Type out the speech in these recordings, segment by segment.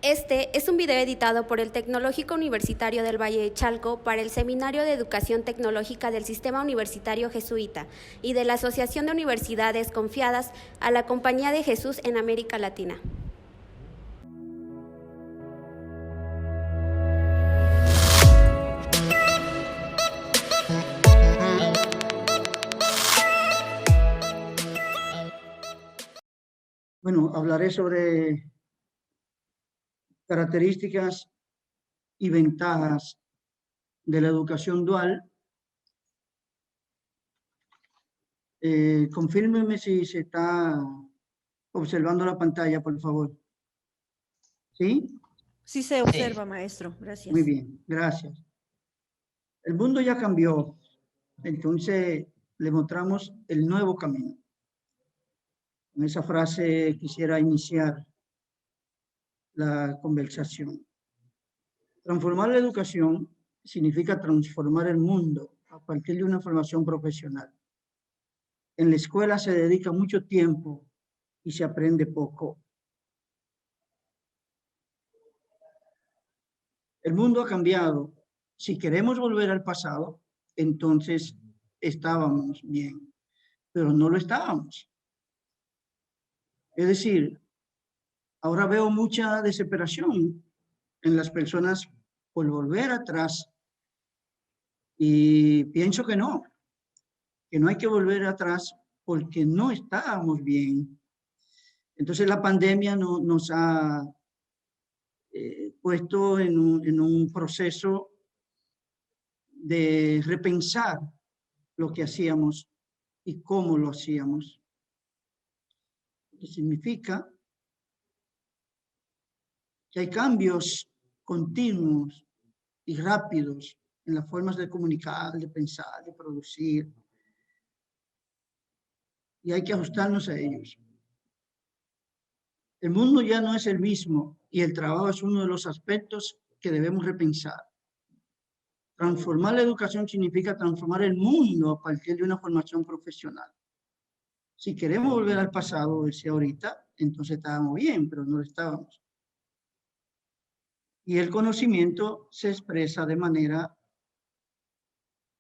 Este es un video editado por el Tecnológico Universitario del Valle de Chalco para el Seminario de Educación Tecnológica del Sistema Universitario Jesuita y de la Asociación de Universidades Confiadas a la Compañía de Jesús en América Latina. Bueno, hablaré sobre características y ventajas de la educación dual. Confírmeme si se está observando la pantalla, por favor. ¿Sí? Sí se observa, maestro. Gracias. Muy bien, gracias. El mundo ya cambió, entonces le mostramos el nuevo camino. Con esa frase quisiera iniciar la conversación. Transformar la educación significa transformar el mundo a partir de una formación profesional. En la escuela se dedica mucho tiempo y se aprende poco. El mundo ha cambiado. Si queremos volver al pasado, entonces estábamos bien, pero no lo estábamos. Es decir, ahora veo mucha desesperación en las personas por volver atrás y pienso que no hay que volver atrás porque no estábamos bien. Entonces la pandemia nos ha puesto en un proceso de repensar lo que hacíamos y cómo lo hacíamos. Que significa que hay cambios continuos y rápidos en las formas de comunicar, de pensar, de producir, y hay que ajustarnos a ellos. El mundo ya no es el mismo y el trabajo es uno de los aspectos que debemos repensar. Transformar la educación significa transformar el mundo a partir de una formación profesional. Si queremos volver al pasado, decía ahorita, entonces estábamos bien, pero no lo estábamos. Y el conocimiento se expresa de manera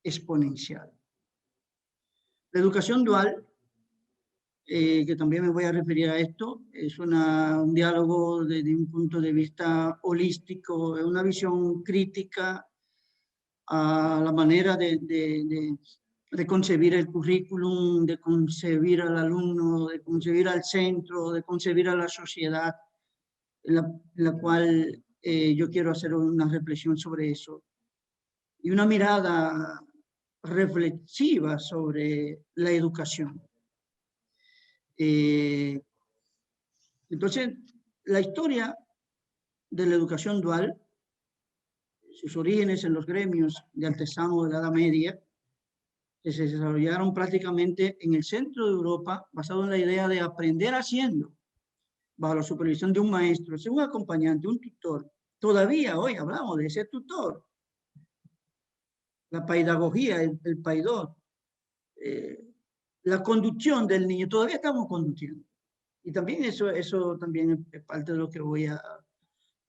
exponencial. La educación dual, que también me voy a referir a esto, es un diálogo desde un punto de vista holístico, es una visión crítica a la manera de concebir el currículum, de concebir al alumno, de concebir al centro, de concebir a la sociedad, en la cual yo quiero hacer una reflexión sobre eso. Y una mirada reflexiva sobre la educación. Entonces, la historia de la educación dual, sus orígenes en los gremios de artesanos de la Edad Media, que se desarrollaron prácticamente en el centro de Europa, basado en la idea de aprender haciendo, bajo la supervisión de un maestro, un acompañante, un tutor. Todavía hoy hablamos de ese tutor. La pedagogía, el paidor, la conducción del niño, todavía estamos conduciendo. Y también eso también es parte de lo que voy a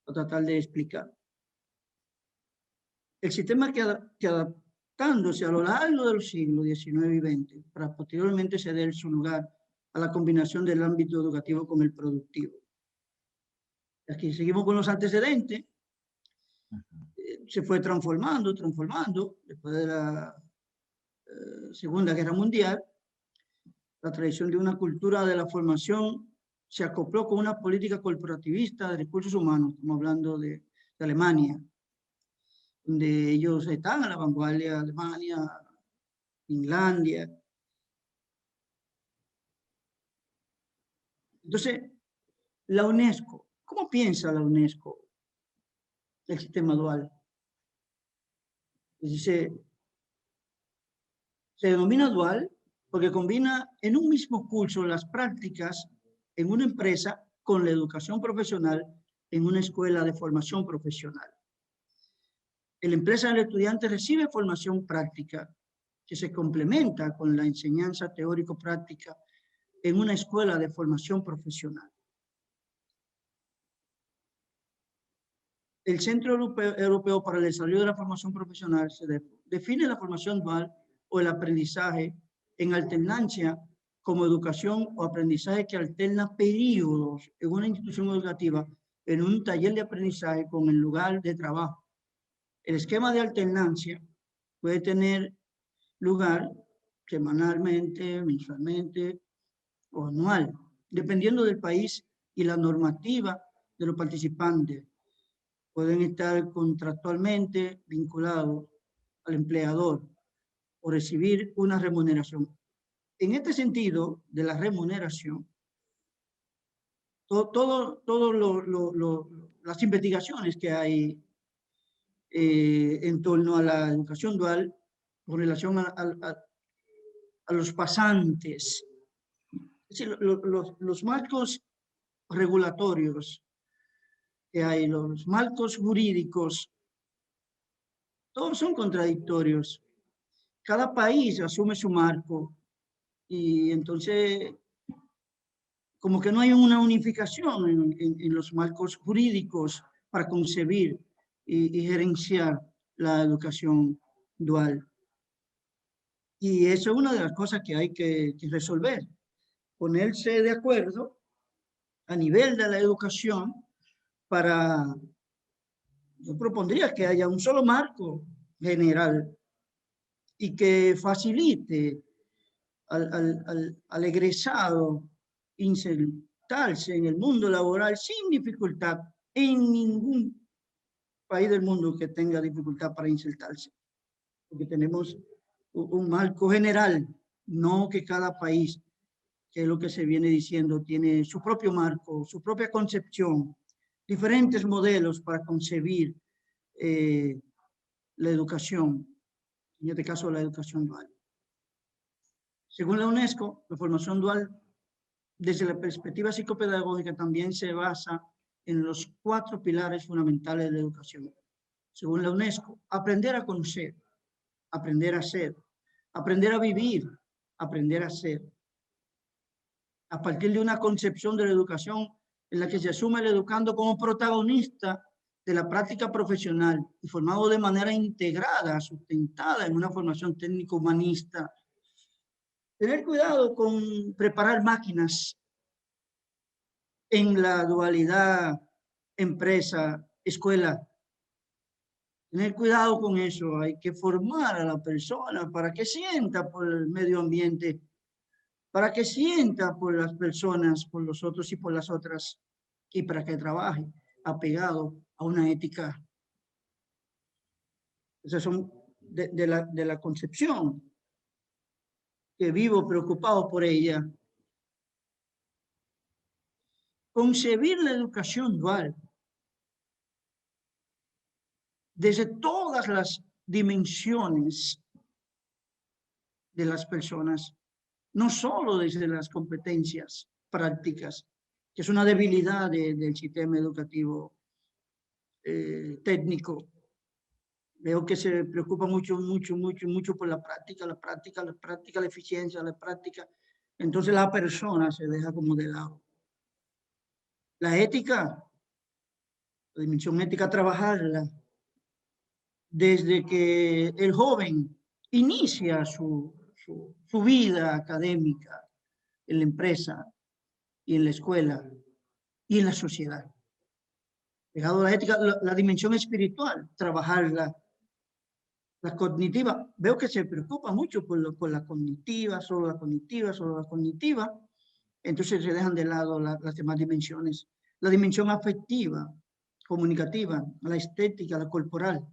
tratar de explicar. El sistema que adaptándose a lo largo de los siglos XIX y XX, para posteriormente ceder su lugar a la combinación del ámbito educativo con el productivo. Aquí seguimos con los antecedentes. Se fue transformando, después de la Segunda Guerra Mundial. La tradición de una cultura de la formación se acopló con una política corporativista de recursos humanos, estamos hablando de Alemania, donde ellos están a la vanguardia, Alemania, Finlandia. Entonces, la UNESCO, ¿cómo piensa la UNESCO el sistema dual? Dice, se denomina dual porque combina en un mismo curso las prácticas en una empresa con la educación profesional en una escuela de formación profesional. En la empresa del estudiante recibe formación práctica que se complementa con la enseñanza teórico-práctica en una escuela de formación profesional. el Centro Europeo para el Desarrollo de la Formación Profesional, define la formación dual o el aprendizaje en alternancia como educación o aprendizaje que alterna periodos en una institución educativa en un taller de aprendizaje con el lugar de trabajo. El esquema de alternancia puede tener lugar semanalmente, mensualmente o anual, dependiendo del país y la normativa de los participantes. Pueden estar contractualmente vinculados al empleador o recibir una remuneración. En este sentido de la remuneración, las investigaciones que hay en torno a la educación dual con relación a los pasantes, es decir, los marcos regulatorios que hay, los marcos jurídicos, todos son contradictorios. Cada país asume su marco y entonces como que no hay una unificación en los marcos jurídicos para concebir y gerenciar la educación dual. Y eso es una de las cosas que hay que resolver, ponerse de acuerdo a nivel de la educación para, yo propondría que haya un solo marco general y que facilite al egresado insertarse en el mundo laboral sin dificultad en ningún país del mundo que tenga dificultad para insertarse. Porque tenemos un marco general, no que cada país, que es lo que se viene diciendo, tiene su propio marco, su propia concepción, diferentes modelos para concebir la educación, en este caso la educación dual. Según la UNESCO, la formación dual desde la perspectiva psicopedagógica también se basa en los 4 pilares fundamentales de la educación. Según la UNESCO, aprender a conocer, aprender a ser, aprender a vivir, aprender a ser. A partir de una concepción de la educación en la que se asume el educando como protagonista de la práctica profesional y formado de manera integrada, sustentada en una formación técnico-humanista. Tener cuidado con preparar máquinas en la dualidad empresa-escuela. Tener cuidado con eso, hay que formar a la persona para que sienta por el medio ambiente, para que sienta por las personas, por los otros y por las otras, y para que trabaje apegado a una ética. Esas son de la concepción que vivo preocupado por ella. Concebir la educación dual desde todas las dimensiones de las personas, no solo desde las competencias prácticas, que es una debilidad del sistema educativo técnico. Veo que se preocupa mucho por la práctica, la eficiencia, la práctica. Entonces la persona se deja como de lado. La ética, la dimensión ética, trabajarla desde que el joven inicia su vida académica en la empresa y en la escuela y en la sociedad. Pegado a la ética, la dimensión espiritual, trabajarla. La cognitiva, veo que se preocupa mucho por la cognitiva, solo la cognitiva, entonces se dejan de lado las demás dimensiones. La dimensión afectiva, comunicativa, la estética, la corporal,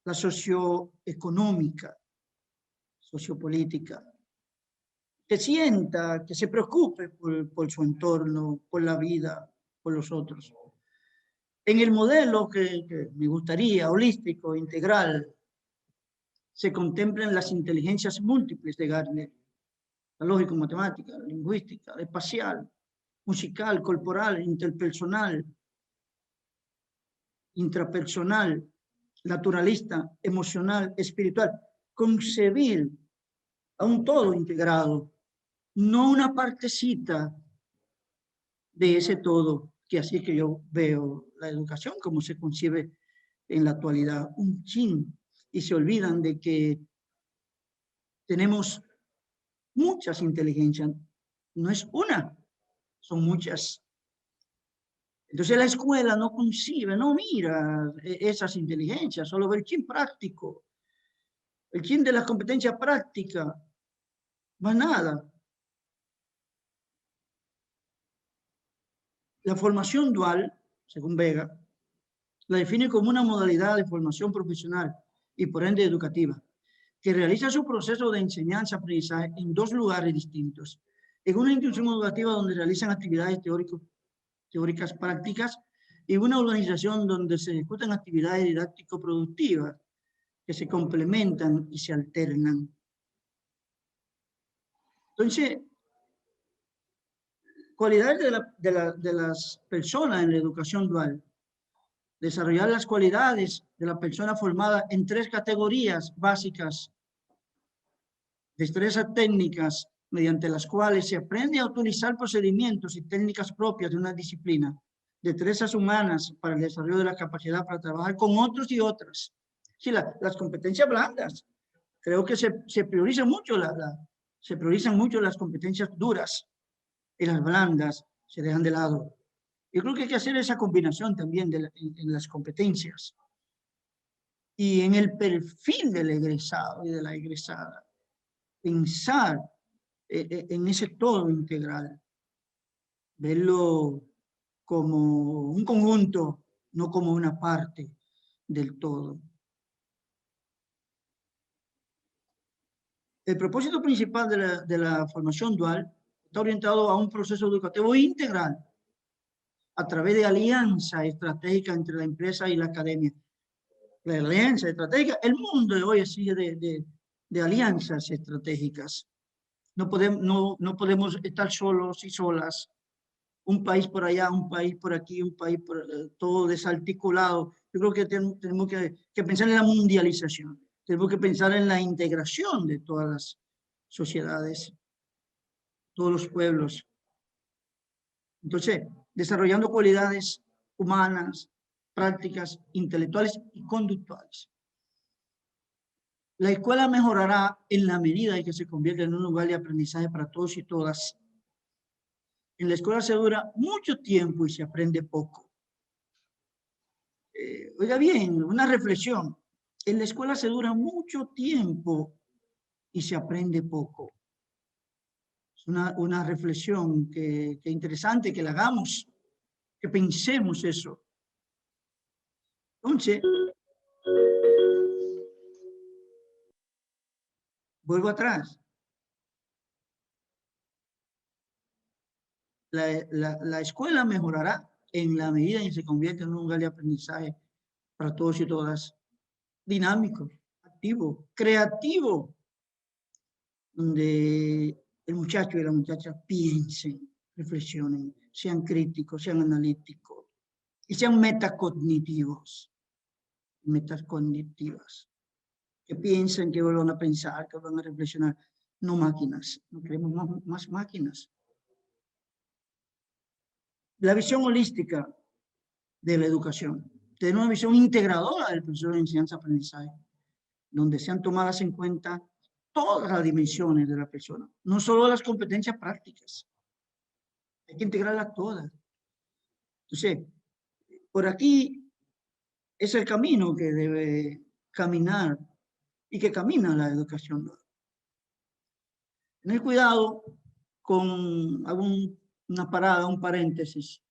la socioeconómica, sociopolítica. Que sienta, que se preocupe por su entorno, por la vida, por los otros. En el modelo que me gustaría, holístico, integral, se contemplan las inteligencias múltiples de Gardner, la lógico-matemática, la lingüística, la espacial, musical, corporal, interpersonal, intrapersonal, naturalista, emocional, espiritual. Concebir a un todo integrado, no una partecita de ese todo. que así que yo veo la educación como se concibe en la actualidad, un chin, y se olvidan de que tenemos muchas inteligencias, no es una, son muchas. Entonces la escuela no concibe, no mira esas inteligencias, solo ve el chin práctico, el chin de las competencias prácticas, más nada. La formación dual, según Vega, la define como una modalidad de formación profesional y por ende educativa, que realiza su proceso de enseñanza-aprendizaje en dos lugares distintos. En una institución educativa donde realizan actividades teóricas prácticas y una organización donde se ejecutan actividades didáctico-productivas que se complementan y se alternan. Entonces, cualidades de las personas en la educación dual. Desarrollar las cualidades de la persona formada en tres categorías básicas. Destrezas técnicas mediante las cuales se aprende a utilizar procedimientos y técnicas propias de una disciplina. Destrezas humanas para el desarrollo de la capacidad para trabajar con otros y otras. Sí, las competencias blandas. Creo que se priorizan mucho las competencias duras y las blandas se dejan de lado. Yo creo que hay que hacer esa combinación también en las competencias. Y en el perfil del egresado y de la egresada, pensar en ese todo integral, verlo como un conjunto, no como una parte del todo. El propósito principal de la formación dual está orientado a un proceso educativo integral a través de alianza estratégica entre la empresa y la academia. La alianza estratégica, el mundo de hoy sigue de alianzas estratégicas. No podemos estar solos y solas. Un país por allá, un país por aquí, un país todo desarticulado. Yo creo que tenemos que pensar en la mundialización. Tenemos que pensar en la integración de todas las sociedades, todos los pueblos. Entonces, desarrollando cualidades humanas, prácticas, intelectuales y conductuales. La escuela mejorará en la medida en que se convierta en un lugar de aprendizaje para todos y todas. En la escuela se dura mucho tiempo y se aprende poco. Oiga bien, una reflexión. En la escuela se dura mucho tiempo y se aprende poco. Es una reflexión que interesante que la hagamos, que pensemos eso. Entonces, vuelvo atrás. La escuela mejorará en la medida en que se convierte en un lugar de aprendizaje para todos y todas, dinámico, activo, creativo, donde el muchacho y la muchacha piensen, reflexionen, sean críticos, sean analíticos y sean metacognitivos, metacognitivas, que piensen, que vuelvan a pensar, que vuelvan a reflexionar, no máquinas, no queremos más máquinas. La visión holística de la educación, tener una visión integradora del proceso de enseñanza-aprendizaje, donde sean tomadas en cuenta todas las dimensiones de la persona, no solo las competencias prácticas, hay que integrarlas todas. Entonces, por aquí es el camino que debe caminar y que camina la educación. Tener cuidado con, hago una parada, un paréntesis,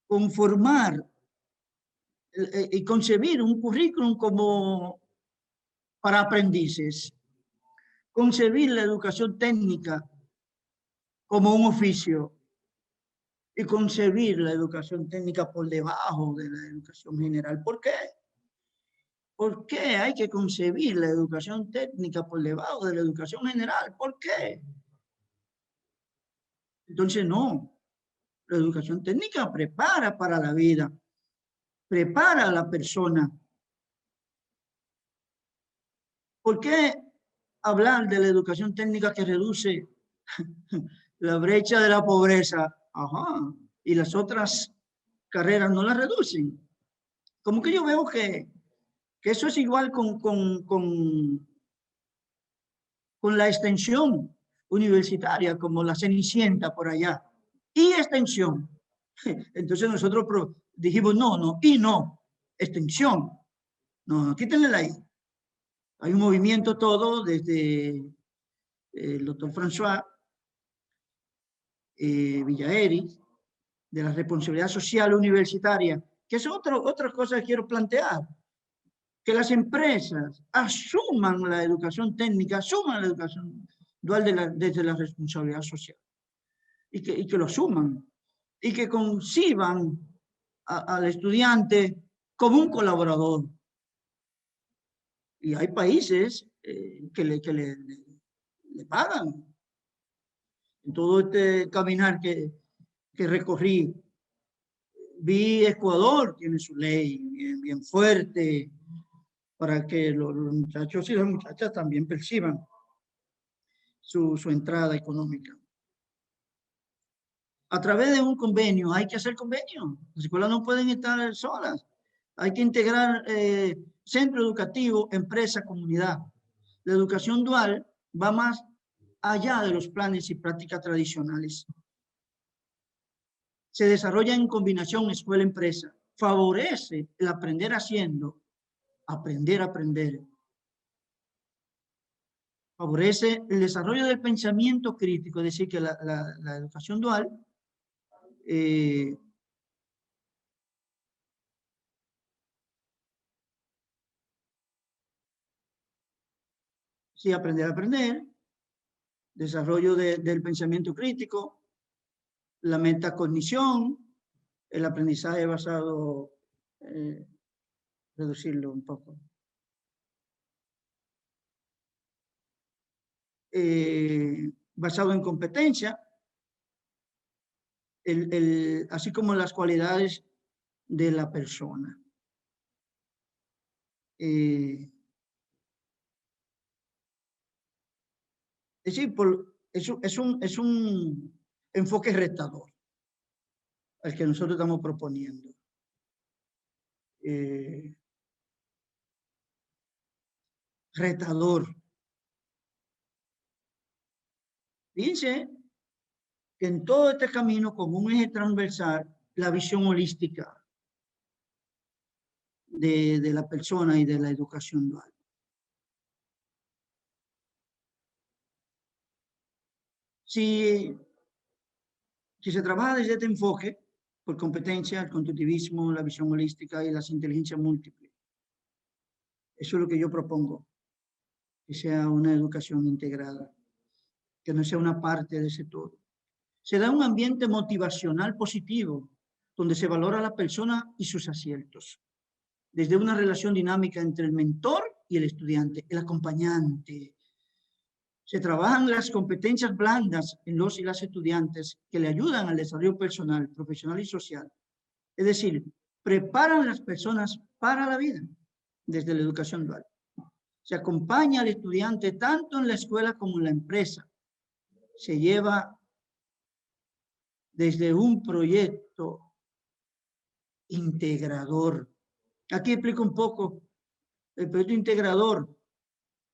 conformar y concebir un currículum como para aprendices, concebir la educación técnica como un oficio y concebir la educación técnica por debajo de la educación general. ¿Por qué? ¿Por qué hay que concebir la educación técnica por debajo de la educación general? ¿Por qué? Entonces, no. La educación técnica prepara para la vida, prepara a la persona. ¿Por qué hablar de la educación técnica que reduce la brecha de la pobreza? Ajá. y las otras carreras no las reducen. Como que yo veo que eso es igual con la extensión universitaria, como la Cenicienta por allá, y extensión. Entonces nosotros dijimos no, extensión. No, quítenle la I. Hay un movimiento todo desde el doctor François Villaeri, de la responsabilidad social universitaria, que es otra cosa que quiero plantear, que las empresas asuman la educación técnica, asuman la educación dual desde la responsabilidad social, y que lo asuman, y que conciban al estudiante como un colaborador. Y hay países que le pagan. En todo este caminar que recorrí, vi Ecuador, tiene su ley bien fuerte, para que los muchachos y las muchachas también perciban su entrada económica. A través de un convenio, hay que hacer convenio. Las escuelas no pueden estar solas. Hay que integrar centro educativo, empresa, comunidad. La educación dual va más allá de los planes y prácticas tradicionales. Se desarrolla en combinación escuela-empresa. Favorece el aprender haciendo, aprender a aprender. Favorece el desarrollo del pensamiento crítico, es decir, que la educación dual sí, aprender a aprender, desarrollo del pensamiento crítico, la metacognición, el aprendizaje basado, reducirlo un poco. Basado en competencia, así como las cualidades de la persona. Es decir, es un enfoque retador al que nosotros estamos proponiendo. Retador. Fíjense que en todo este camino, como un eje transversal, la visión holística de la persona y de la educación dual. Si se trabaja desde este enfoque, por competencia, el constructivismo, la visión holística y las inteligencias múltiples, eso es lo que yo propongo, que sea una educación integrada, que no sea una parte de ese todo. Se da un ambiente motivacional positivo, donde se valora a la persona y sus aciertos, desde una relación dinámica entre el mentor y el estudiante, el acompañante. Se trabajan las competencias blandas en los y las estudiantes que le ayudan al desarrollo personal, profesional y social. Es decir, preparan a las personas para la vida desde la educación dual. Se acompaña al estudiante tanto en la escuela como en la empresa. Se lleva desde un proyecto integrador. Aquí explico un poco el proyecto integrador,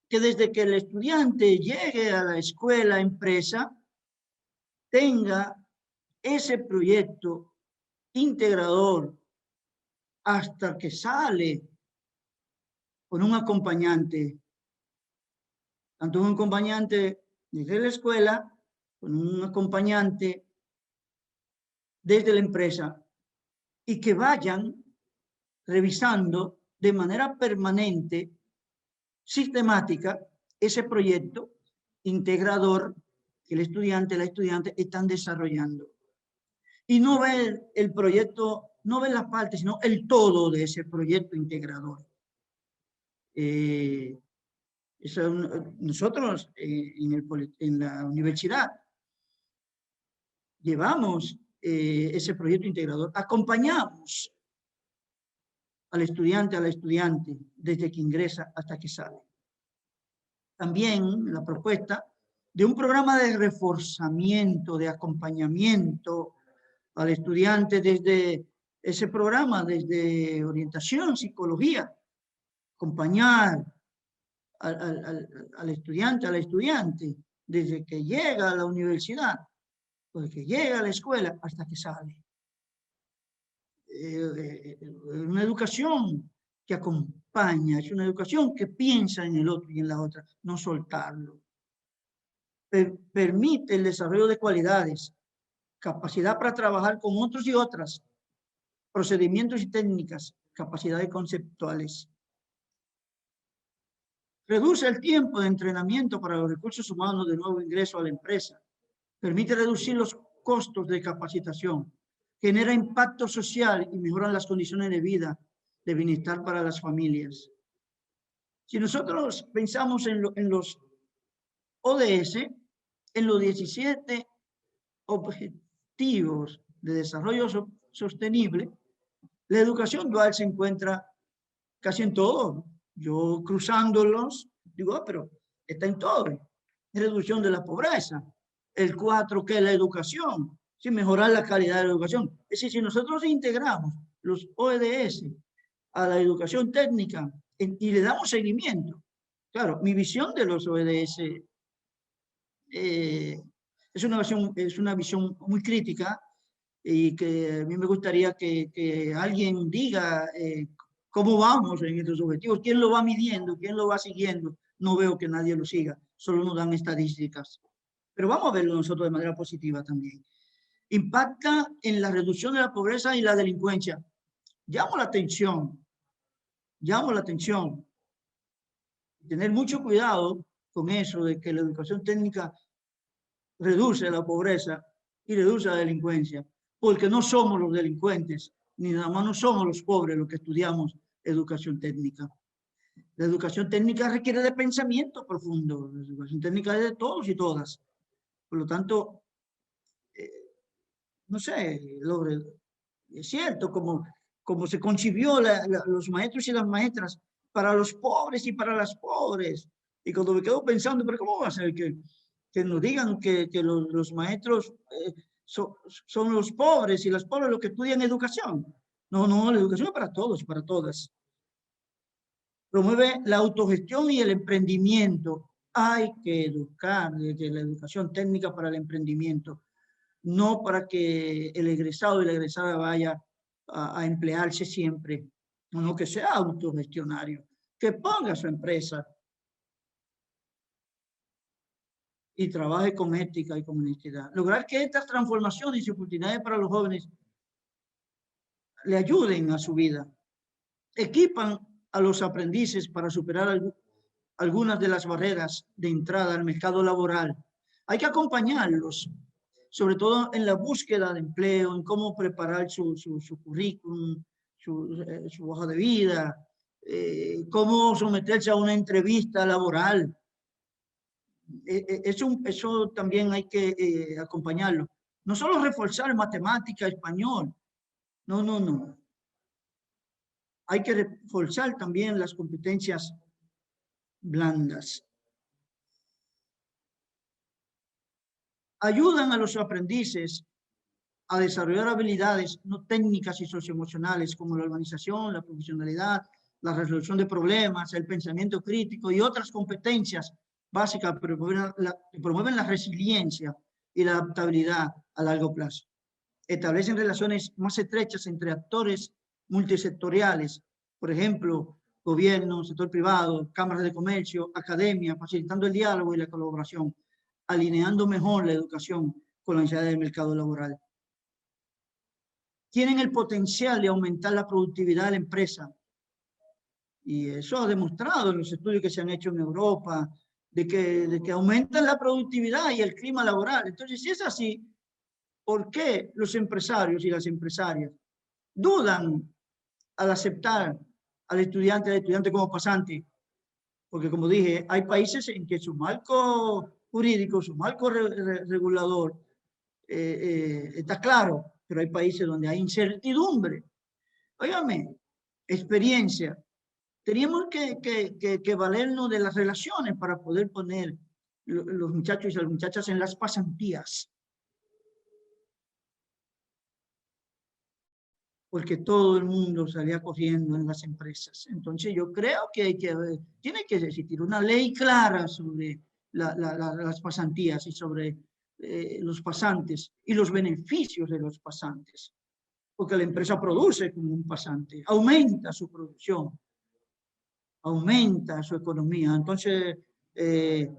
que desde que el estudiante llegue a la escuela, empresa, tenga ese proyecto integrador hasta que sale con un acompañante, tanto un acompañante desde la escuela, con un acompañante desde la empresa, y que vayan revisando de manera permanente, sistemática, ese proyecto integrador que el estudiante, la estudiante están desarrollando. Y no ver el proyecto, no ver las partes, sino el todo de ese proyecto integrador. Nosotros en la universidad llevamos ese proyecto integrador, acompañamos al estudiante, a la estudiante, desde que ingresa hasta que sale. También la propuesta de un programa de reforzamiento, de acompañamiento al estudiante desde ese programa, desde orientación, psicología, acompañar al estudiante, a la estudiante, desde que llega a la universidad, desde que llega a la escuela hasta que sale. Una educación que acompaña, es una educación que piensa en el otro y en la otra, no soltarlo. Permite el desarrollo de cualidades, capacidad para trabajar con otros y otras, procedimientos y técnicas, capacidades conceptuales. Reduce el tiempo de entrenamiento para los recursos humanos de nuevo ingreso a la empresa. Permite reducir los costos de capacitación. Genera impacto social y mejora las condiciones de vida, de bienestar para las familias. Si nosotros pensamos en los ODS, en los 17 objetivos de desarrollo sostenible, la educación dual se encuentra casi en todo. Yo cruzándolos, digo, pero está en todo. Reducción de la pobreza. El 4, que es la educación. Sí, mejorar la calidad de la educación. Es decir, si nosotros integramos los ODS a la educación técnica y le damos seguimiento. Claro, mi visión de los ODS es una visión muy crítica y que a mí me gustaría que alguien diga cómo vamos en estos objetivos, quién lo va midiendo, quién lo va siguiendo. No veo que nadie lo siga, solo nos dan estadísticas. Pero vamos a verlo nosotros de manera positiva también. Impacta en la reducción de la pobreza y la delincuencia. Llamo la atención. Tener mucho cuidado con eso de que la educación técnica reduce la pobreza y reduce la delincuencia, porque no somos los delincuentes, ni nada más no somos los pobres los que estudiamos educación técnica. La educación técnica requiere de pensamiento profundo, la educación técnica es de todos y todas. Por lo tanto, no sé, es cierto, como se concibió los maestros y las maestras para los pobres y para las pobres. Y cuando me quedo pensando, pero ¿cómo va a ser que nos digan que los maestros son los pobres y las pobres los que estudian educación? No, la educación es para todos y para todas. Promueve la autogestión y el emprendimiento. Hay que educar desde la educación técnica para el emprendimiento, no para que el egresado y la egresada vaya a emplearse siempre, no, que sea autogestionario, que ponga su empresa y trabaje con ética y con honestidad. Lograr que estas transformaciones y oportunidades para los jóvenes le ayuden a su vida. Equipan a los aprendices para superar algunas de las barreras de entrada al mercado laboral. Hay que acompañarlos, sobre todo en la búsqueda de empleo, en cómo preparar su currículum, su hoja de vida, cómo someterse a una entrevista laboral. Eso también hay que acompañarlo. No solo reforzar matemática, español. No. Hay que reforzar también las competencias blandas. Ayudan a los aprendices a desarrollar habilidades no técnicas y socioemocionales como la organización, la profesionalidad, la resolución de problemas, el pensamiento crítico y otras competencias básicas que promueven la resiliencia y la adaptabilidad a largo plazo. Establecen relaciones más estrechas entre actores multisectoriales, por ejemplo, gobierno, sector privado, cámaras de comercio, academia, facilitando el diálogo y la colaboración, alineando mejor la educación con la necesidad del mercado laboral. Tienen el potencial de aumentar la productividad de la empresa. Y eso ha demostrado en los estudios que se han hecho en Europa, de que aumentan la productividad y el clima laboral. Entonces, si es así, ¿por qué los empresarios y las empresarias dudan al aceptar al estudiante como pasante? Porque, como dije, hay países en que su marco jurídico, su marco regulador está claro, pero hay países donde hay incertidumbre. Óigame, experiencia. Teníamos que valernos de las relaciones para poder poner los muchachos y las muchachas en las pasantías. porque todo el mundo salía corriendo en las empresas. Entonces yo creo que tiene que existir una ley clara sobre las pasantías y sobre los pasantes y los beneficios de los pasantes, porque la empresa produce como un pasante, aumenta su producción, aumenta su economía. Entonces, en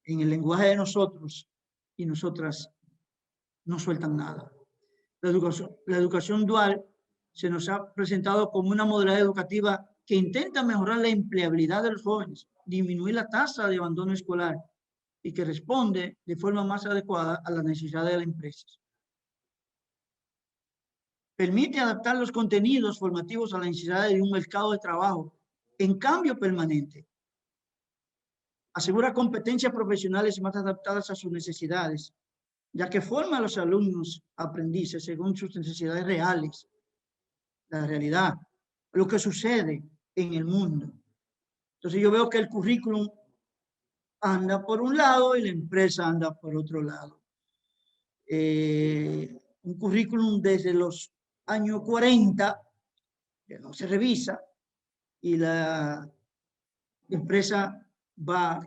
el lenguaje de nosotros y nosotras, no sueltan nada. La educación dual se nos ha presentado como una modalidad educativa que intenta mejorar la empleabilidad de los jóvenes, disminuir la tasa de abandono escolar y que responde de forma más adecuada a las necesidades de las empresas. Permite adaptar los contenidos formativos a las necesidades de un mercado de trabajo en cambio permanente. Asegura competencias profesionales más adaptadas a sus necesidades, ya que forma a los alumnos aprendices según sus necesidades reales, la realidad, lo que sucede en el mundo. Entonces yo veo que el currículum anda por un lado y la empresa anda por otro lado. Un currículum desde los años 40, que no se revisa, y la empresa va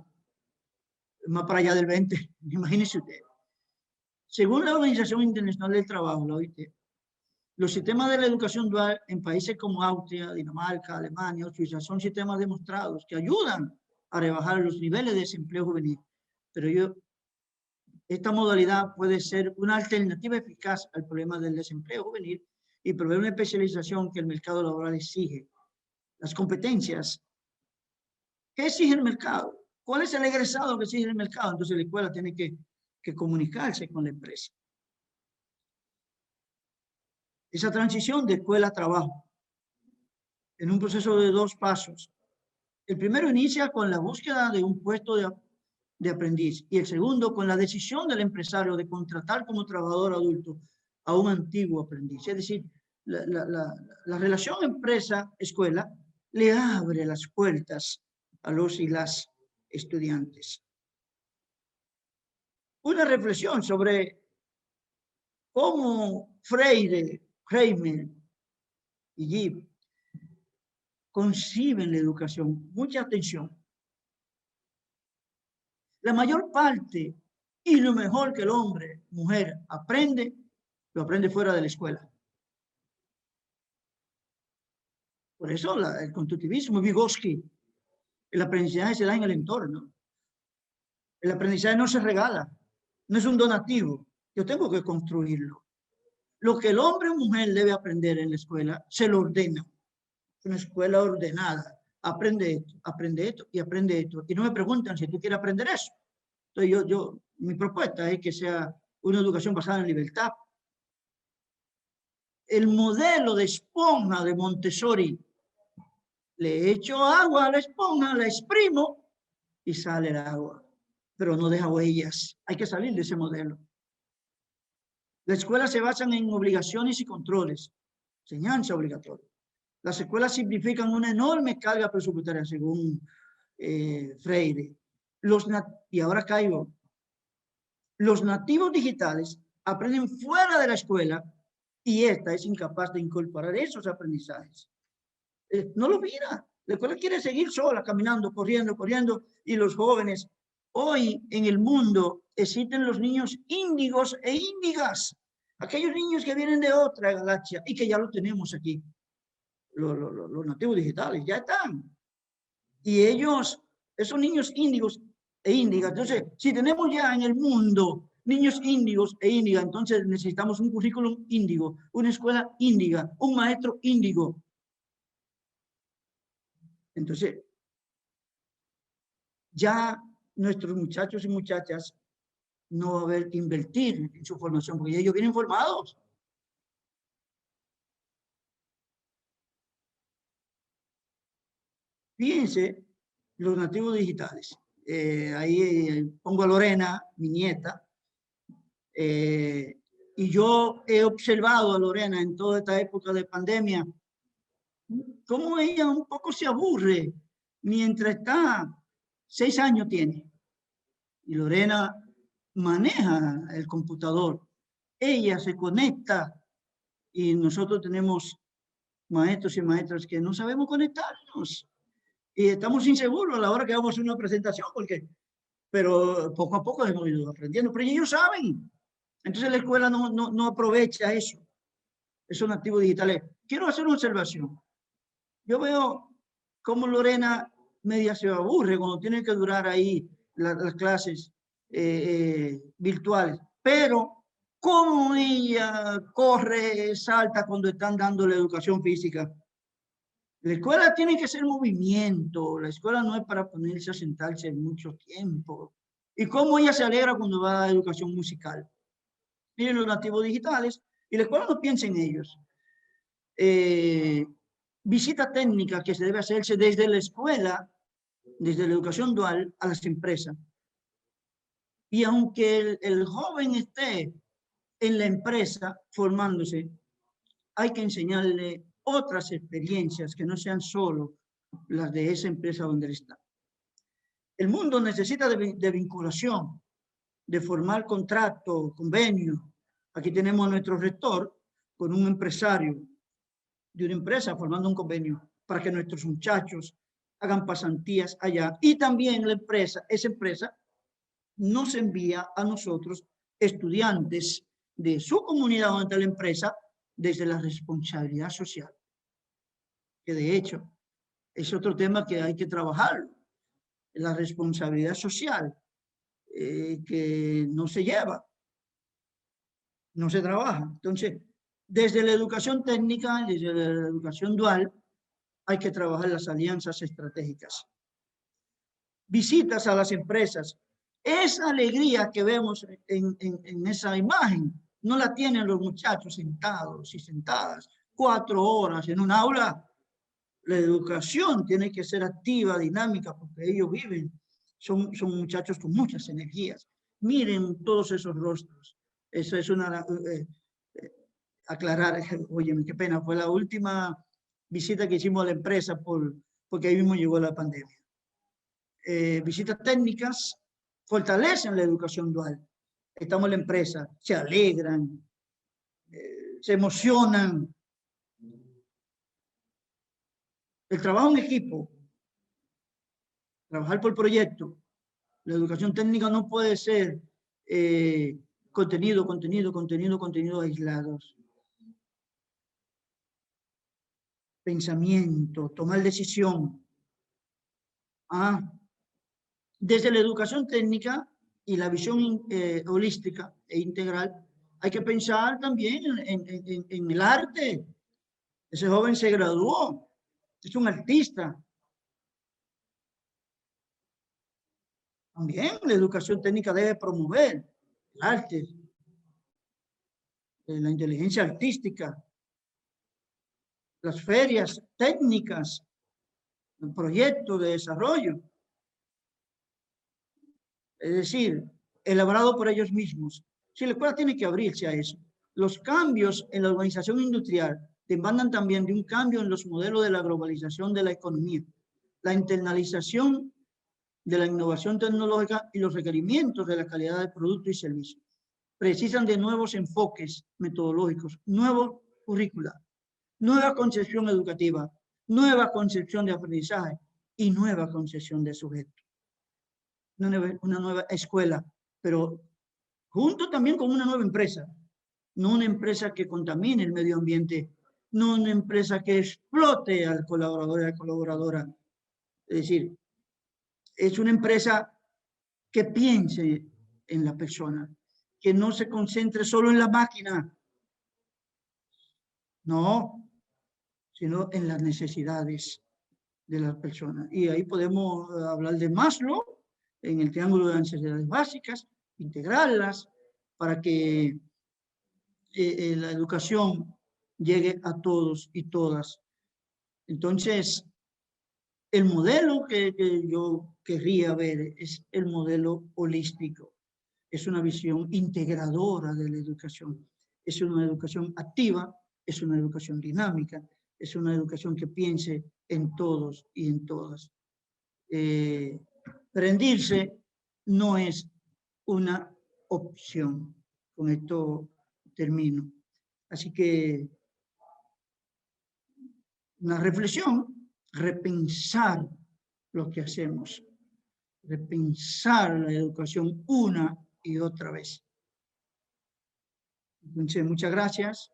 más para allá del 20, imagínense usted. Según la Organización Internacional del Trabajo, la OIT, los sistemas de la educación dual en países como Austria, Dinamarca, Alemania o Suiza son sistemas demostrados que ayudan a rebajar los niveles de desempleo juvenil. Pero esta modalidad puede ser una alternativa eficaz al problema del desempleo juvenil y proveer una especialización que el mercado laboral exige. Las competencias. ¿Qué exige el mercado? ¿Cuál es el egresado que exige el mercado? Entonces la escuela tiene que comunicarse con la empresa. Esa transición de escuela a trabajo en un proceso de 2 pasos. El primero inicia con la búsqueda de un puesto de aprendiz y el segundo con la decisión del empresario de contratar como trabajador adulto a un antiguo aprendiz. Es decir, la relación empresa-escuela le abre las puertas a los y las estudiantes. Una reflexión sobre cómo Freire, Reimer y Gibb conciben la educación. Mucha atención. La mayor parte y lo mejor que el hombre, mujer, aprende, lo aprende fuera de la escuela. Por eso el constructivismo, Vygotsky, el aprendizaje se da en el entorno. El aprendizaje no se regala, no es un donativo. Yo tengo que construirlo. Lo que el hombre o mujer debe aprender en la escuela, se lo ordena. Una escuela ordenada. Aprende esto y aprende esto. Y no me preguntan si tú quieres aprender eso. Entonces mi propuesta es que sea una educación basada en libertad. El modelo de esponja de Montessori. Le echo agua a la esponja, la exprimo y sale el agua. Pero no deja huellas. Hay que salir de ese modelo. Las escuelas se basan en obligaciones y controles. Enseñanza obligatoria. Las escuelas simplifican una enorme carga presupuestaria, según Freire. Y ahora caigo. Los nativos digitales aprenden fuera de la escuela y esta es incapaz de incorporar esos aprendizajes. No lo mira. La escuela quiere seguir sola, caminando, corriendo, y los jóvenes. Hoy en el mundo existen los niños índigos e índigas. Aquellos niños que vienen de otra galaxia y que ya lo tenemos aquí. Los nativos digitales ya están. Y esos niños índigos e índigas, entonces, si tenemos ya en el mundo niños índigos e índigas, entonces necesitamos un currículum índigo, una escuela índiga, un maestro índigo. Entonces, ya nuestros muchachos y muchachas no va a haber que invertir en su formación, porque ellos vienen formados. Fíjense, los nativos digitales. Ahí pongo a Lorena, mi nieta, y yo he observado a Lorena en toda esta época de pandemia, cómo ella un poco se aburre mientras está, 6 años tiene, y Lorena maneja el computador. Ella se conecta y nosotros tenemos maestros y maestras que no sabemos conectarnos y estamos inseguros a la hora que vamos a hacer una presentación, pero poco a poco hemos ido aprendiendo, pero ellos saben. Entonces la escuela no aprovecha eso, esos nativos digitales. Quiero hacer una observación. Yo veo cómo Lorena media se aburre cuando tiene que durar ahí las clases virtuales, pero cómo ella corre, salta cuando están dando la educación física. La escuela tiene que ser movimiento, la escuela no es para ponerse a sentarse mucho tiempo. Y cómo ella se alegra cuando va a la educación musical. Miren los nativos digitales, y la escuela no piensa en ellos. Visita técnica que se debe hacerse desde la escuela, desde la educación dual a las empresas. Y aunque el joven esté en la empresa formándose, hay que enseñarle otras experiencias que no sean solo las de esa empresa donde él está. El mundo necesita de vinculación, de formar contrato, convenio. Aquí tenemos a nuestro rector con un empresario de una empresa formando un convenio para que nuestros muchachos hagan pasantías allá. Y también la empresa, esa empresa nos envía a nosotros estudiantes de su comunidad donde está la empresa desde la responsabilidad social. Que de hecho es otro tema que hay que trabajar, la responsabilidad social, que no se lleva, no se trabaja. Entonces, desde la educación técnica, desde la educación dual, hay que trabajar las alianzas estratégicas. Visitas a las empresas. Esa alegría que vemos en esa imagen, no la tienen los muchachos sentados y sentadas 4 horas en un aula. La educación tiene que ser activa, dinámica, porque ellos viven, son muchachos con muchas energías. Miren todos esos rostros. Eso es una... aclarar, oye, qué pena, fue la última visita que hicimos a la empresa porque ahí mismo llegó la pandemia. Visitas técnicas fortalecen la educación dual. Estamos en la empresa, se alegran, se emocionan. El trabajo en equipo, trabajar por proyecto. La educación técnica no puede ser contenido aislados. Pensamiento, tomar decisión. Desde la educación técnica y la visión holística e integral, hay que pensar también en el arte. Ese joven se graduó, es un artista. También la educación técnica debe promover el arte, la inteligencia artística, las ferias técnicas, el proyecto de desarrollo. Es decir, elaborado por ellos mismos. Si la escuela tiene que abrirse a eso. Los cambios en la organización industrial demandan también de un cambio en los modelos de la globalización de la economía, la internalización de la innovación tecnológica y los requerimientos de la calidad del producto y servicio. Precisan de nuevos enfoques metodológicos, nuevos currícula, nueva concepción educativa, nueva concepción de aprendizaje y nueva concepción de sujeto. Una nueva escuela, pero junto también con una nueva empresa, no una empresa que contamine el medio ambiente, no una empresa que explote al colaborador y a la colaboradora. Es decir, es una empresa que piense en la persona, que no se concentre solo en la máquina, no, sino en las necesidades de las personas. Y ahí podemos hablar de Maslow, en el triángulo de las necesidades básicas, integrarlas para que la educación llegue a todos y todas. Entonces, el modelo que yo querría ver es el modelo holístico. Es una visión integradora de la educación. Es una educación activa, es una educación dinámica, es una educación que piense en todos y en todas. Rendirse no es una opción. Con esto termino. Así que una reflexión, repensar lo que hacemos, repensar la educación una y otra vez. Entonces, muchas gracias.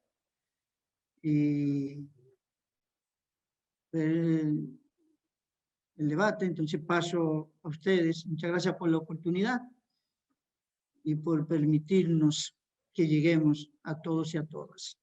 Y el debate, entonces paso a ustedes. Muchas gracias por la oportunidad y por permitirnos que lleguemos a todos y a todas.